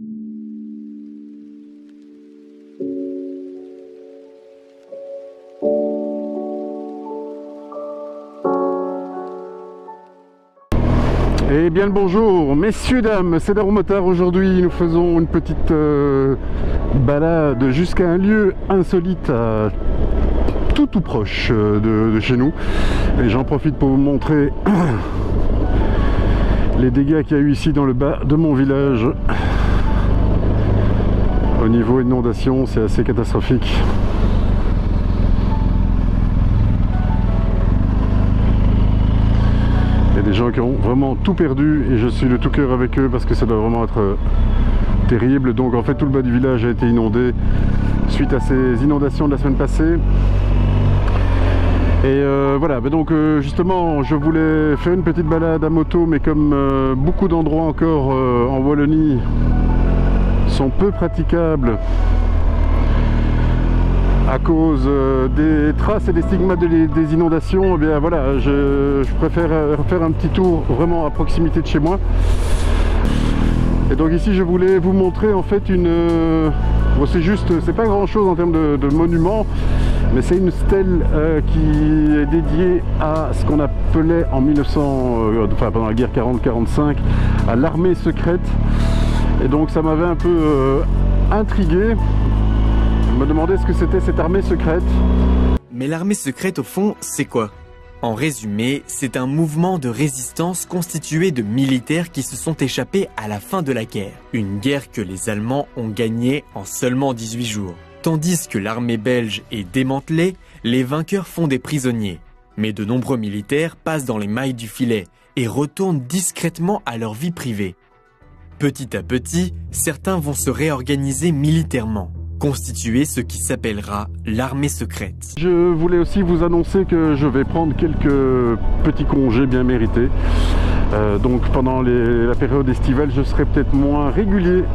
Eh bien le bonjour, messieurs, dames, c'est Daron Motard. Aujourd'hui nous faisons une petite balade jusqu'à un lieu insolite tout proche de chez nous. Et j'en profite pour vous montrer les dégâts qu'il y a eu ici dans le bas de mon village. Au niveau inondation, c'est assez catastrophique. Il y a des gens qui ont vraiment tout perdu et je suis de tout cœur avec eux parce que ça doit vraiment être terrible. Donc en fait tout le bas du village a été inondé suite à ces inondations de la semaine passée. Et voilà, donc justement je voulais faire une petite balade à moto, mais comme beaucoup d'endroits encore en Wallonie sont peu praticables à cause des traces et des stigmates des inondations, eh bien voilà, je préfère faire un petit tour vraiment à proximité de chez moi. Et donc ici je voulais vous montrer en fait une... bon, c'est pas grand chose en termes de monument, mais c'est une stèle qui est dédiée à ce qu'on appelait en 1900, enfin pendant la guerre 40-45, à l'armée secrète. Et donc ça m'avait un peu intrigué. Je me demandais ce que c'était cette armée secrète. Mais l'armée secrète au fond, c'est quoi? En résumé, c'est un mouvement de résistance constitué de militaires qui se sont échappés à la fin de la guerre. Une guerre que les Allemands ont gagnée en seulement 18 jours. Tandis que l'armée belge est démantelée, les vainqueurs font des prisonniers. Mais de nombreux militaires passent dans les mailles du filet et retournent discrètement à leur vie privée. Petit à petit, certains vont se réorganiser militairement, constituer ce qui s'appellera l'armée secrète. Je voulais aussi vous annoncer que je vais prendre quelques petits congés bien mérités. Donc pendant la période estivale, je serai peut-être moins régulier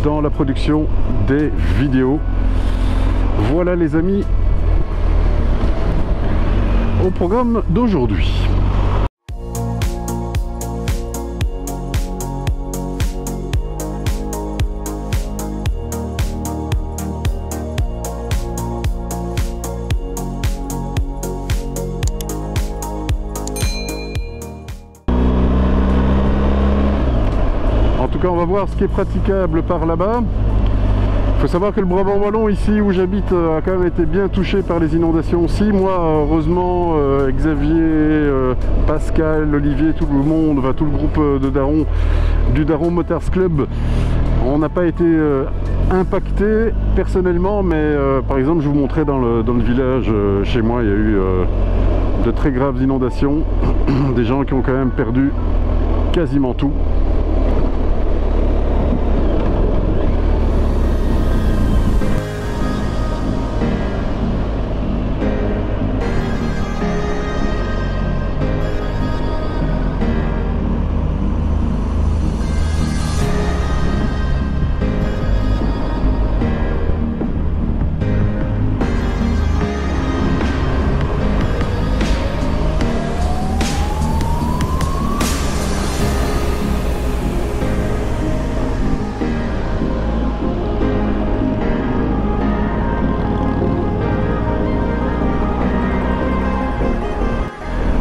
dans la production des vidéos. Voilà les amis, au programme d'aujourd'hui. On va voir ce qui est praticable par là-bas. Il faut savoir que le Brabant wallon ici où j'habite a quand même été bien touché par les inondations aussi. Moi heureusement Xavier, Pascal, Olivier, tout le monde, enfin, tout le groupe de Daron, du Daron Motards Club, on n'a pas été impacté personnellement, mais par exemple je vous montrais dans le village chez moi, il y a eu de très graves inondations, des gens qui ont quand même perdu quasiment tout.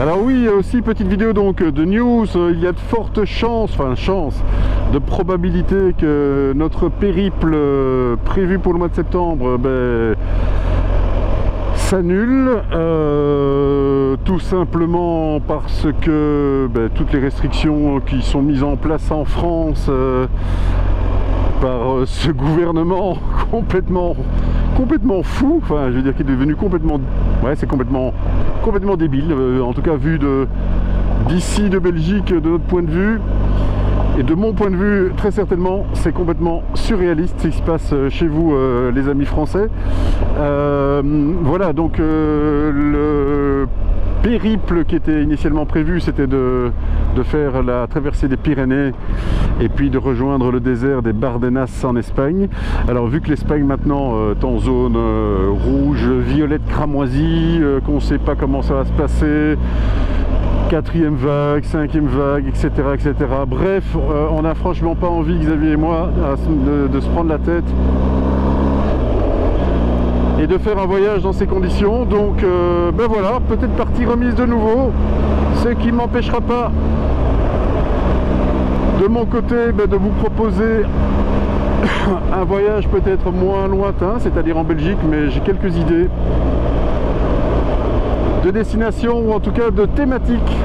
Alors oui, aussi petite vidéo donc de news, il y a de fortes chances, de probabilité que notre périple prévu pour le mois de septembre s'annule, tout simplement parce que toutes les restrictions qui sont mises en place en France par ce gouvernement complètement fou, enfin je veux dire qu'il est devenu complètement, ouais, c'est complètement débile, en tout cas vu d'ici de Belgique, de notre point de vue. Et de mon point de vue, très certainement, c'est complètement surréaliste ce qui se passe chez vous, les amis français. Voilà, donc le périple qui était initialement prévu, c'était de faire la traversée des Pyrénées et puis de rejoindre le désert des Bardenas en Espagne. Alors vu que l'Espagne maintenant est en zone rouge, violette, cramoisie, qu'on ne sait pas comment ça va se passer, 4e vague, 5e vague, etc. etc. Bref, on n'a franchement pas envie, Xavier et moi, de se prendre la tête et de faire un voyage dans ces conditions. Donc ben voilà, peut-être partie remise de nouveau, ce qui ne m'empêchera pas de mon côté de vous proposer un voyage peut-être moins lointain, c'est-à-dire en Belgique, mais j'ai quelques idées de destination ou en tout cas de thématiques.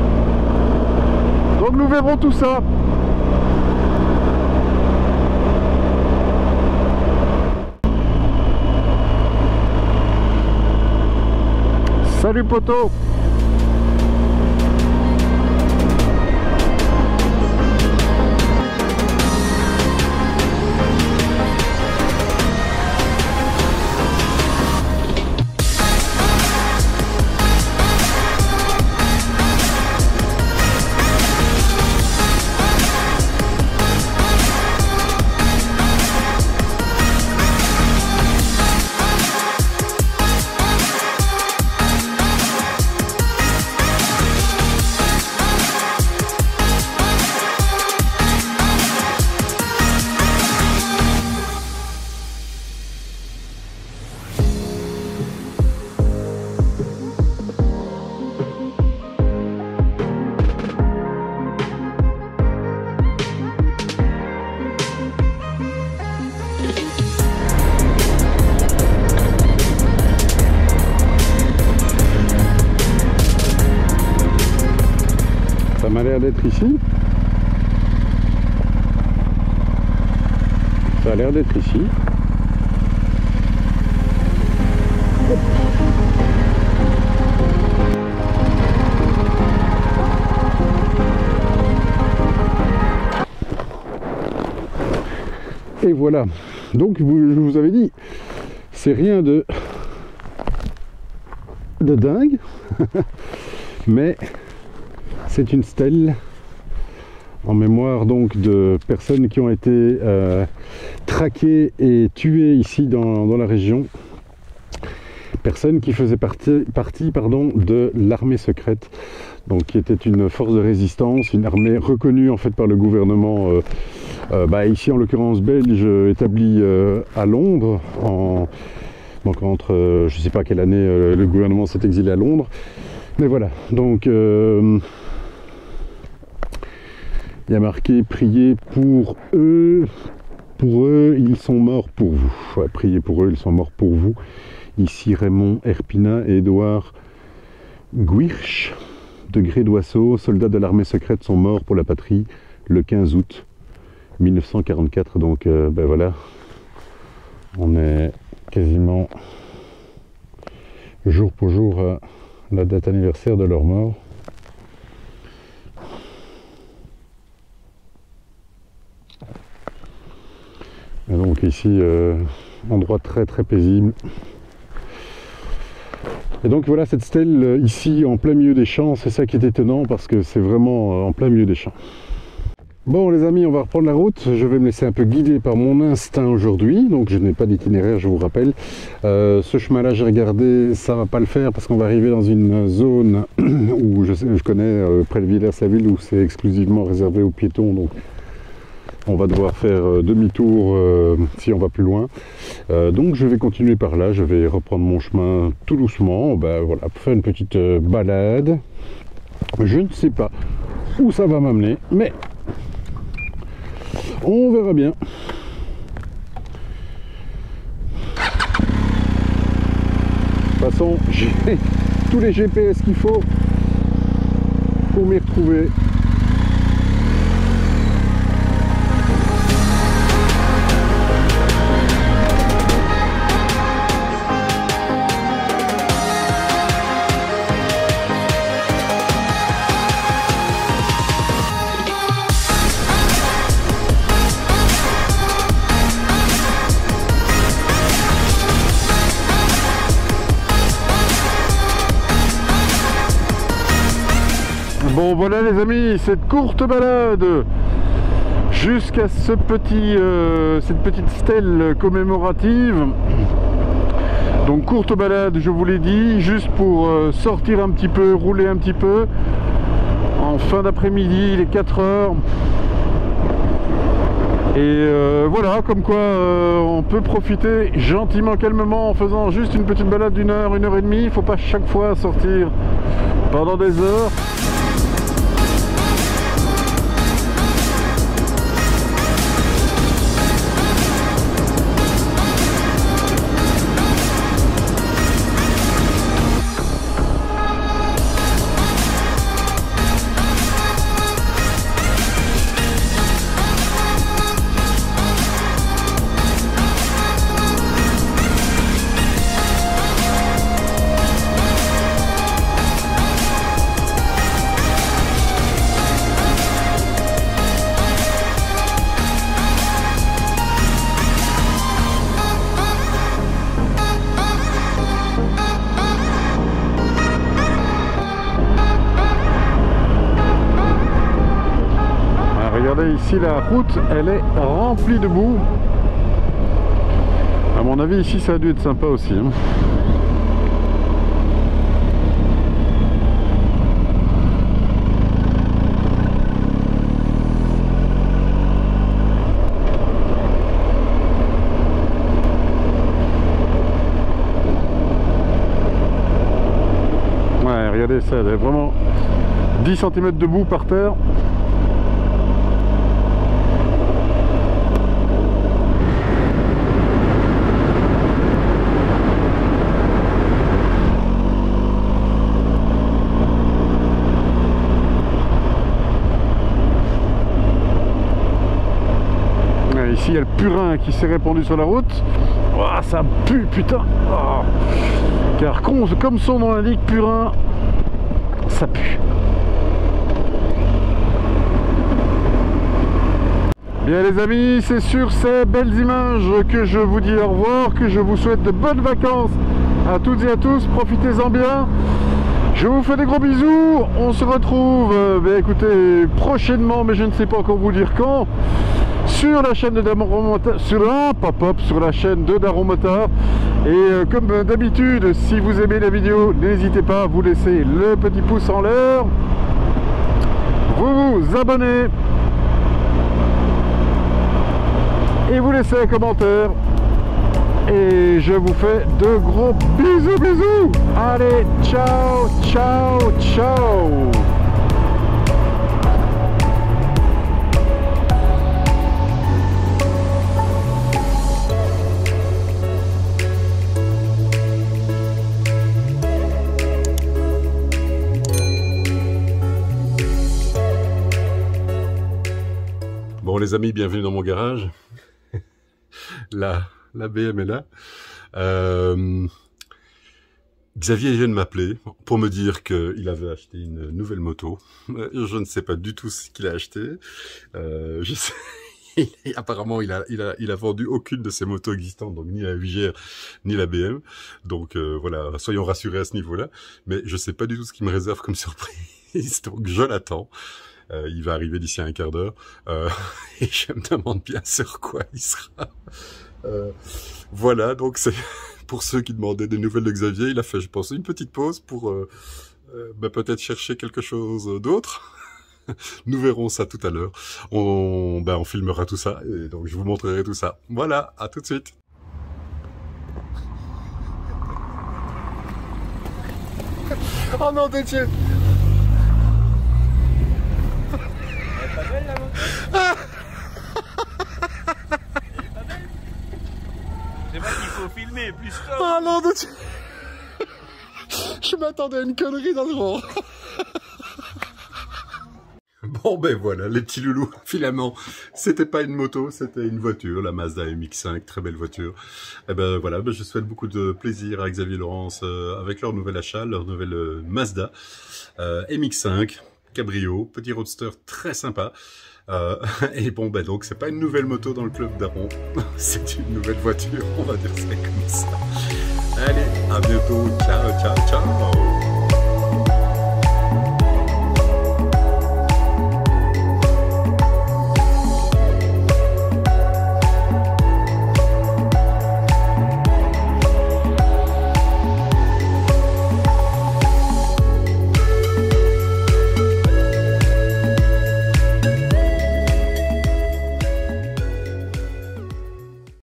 Donc nous verrons tout ça. Salut poto. Ça m'a l'air d'être ici. Ça a l'air d'être ici. Et voilà. Donc je vous avais dit, c'est rien de dingue, mais c'est une stèle en mémoire donc de personnes qui ont été traquées et tuées ici dans la région. Personnes qui faisaient partie de l'armée secrète, donc qui était une force de résistance, une armée reconnue en fait par le gouvernement, ici en l'occurrence belge, établi à Londres, donc entre, je ne sais pas quelle année le gouvernement s'est exilé à Londres, mais voilà, donc il y a marqué « Priez pour eux, ils sont morts pour vous ». Ouais, priez pour eux, ils sont morts pour vous. Ici Raymond Herpina et Édouard Guirch, de Gré d'Oisseau, soldats de l'armée secrète, sont morts pour la patrie le 15 août 1944. Donc voilà, on est quasiment jour pour jour à la date anniversaire de leur mort. Et donc ici, endroit très très paisible. Et donc voilà cette stèle ici en plein milieu des champs, c'est ça qui est étonnant parce que c'est vraiment en plein milieu des champs. Bon les amis, on va reprendre la route. Je vais me laisser un peu guider par mon instinct aujourd'hui, donc je n'ai pas d'itinéraire, je vous rappelle. Ce chemin-là, j'ai regardé, ça va pas le faire parce qu'on va arriver dans une zone où je connais, près de Villers-la-Ville, où c'est exclusivement réservé aux piétons. Donc on va devoir faire demi-tour si on va plus loin. Donc je vais continuer par là, je vais reprendre mon chemin tout doucement, voilà, pour faire une petite balade. Je ne sais pas où ça va m'amener, mais on verra bien. De toute façon, j'ai tous les GPS qu'il faut pour m'y retrouver. Bon voilà les amis, cette courte balade jusqu'à cette petite stèle commémorative. Donc courte balade, je vous l'ai dit, juste pour sortir un petit peu, rouler un petit peu, en fin d'après-midi, il est 4 heures. Et voilà, comme quoi on peut profiter gentiment, calmement, en faisant juste une petite balade d'1 heure, 1 heure et demie. Il ne faut pas chaque fois sortir pendant des heures. Regardez ici, la route, elle est remplie de boue. À mon avis, ici, ça a dû être sympa aussi, hein. Ouais, regardez ça, il y a vraiment 10 cm de boue par terre. Ici, il y a le purin qui s'est répandu sur la route. Oh, ça pue, putain. Oh. Car comme son nom l'indique, purin, ça pue. Bien les amis, c'est sur ces belles images que je vous dis au revoir, que je vous souhaite de bonnes vacances à toutes et à tous. Profitez-en bien. Je vous fais des gros bisous. On se retrouve, écoutez, prochainement, mais je ne sais pas encore vous dire quand, sur la chaîne de Daron Motard, sur la chaîne de Daron Motard. Et comme d'habitude, si vous aimez la vidéo, n'hésitez pas à vous laisser le petit pouce en l'air, vous vous abonnez et vous laissez un commentaire. Et je vous fais de gros bisous, bisous. Allez, ciao, ciao, ciao. Bon les amis, bienvenue dans mon garage. La BM est là. Xavier vient de m'appeler pour me dire qu'il avait acheté une nouvelle moto. Je ne sais pas du tout ce qu'il a acheté. Je sais... Apparemment, il a vendu aucune de ses motos existantes, donc ni la Vigère ni la BM. Donc voilà, soyons rassurés à ce niveau-là. Mais je sais pas du tout ce qu'il me réserve comme surprise. Donc je l'attends. Il va arriver d'ici un quart d'heure. Et je me demande bien sur quoi il sera. Voilà, donc c'est pour ceux qui demandaient des nouvelles de Xavier, il a fait, je pense, une petite pause pour peut-être chercher quelque chose d'autre. Nous verrons ça tout à l'heure. On filmera tout ça et donc je vous montrerai tout ça. Voilà, à tout de suite. Oh non, Dieu. Elle est pas belle la moto. Elle est pas belle. C'est pas qu'il faut filmer, plus tôt. Oh non, Dieu. Je m'attendais à une connerie dans le genre. Bon ben voilà, les petits loulous, finalement, c'était pas une moto, c'était une voiture, la Mazda MX-5, très belle voiture. Et ben voilà, je souhaite beaucoup de plaisir à Xavier Laurence avec leur nouvel achat, leur nouvelle Mazda MX-5, cabrio, petit roadster très sympa. Et bon ben donc c'est pas une nouvelle moto dans le club Daron, c'est une nouvelle voiture, on va dire ça comme ça. Allez, à bientôt, ciao, ciao, ciao.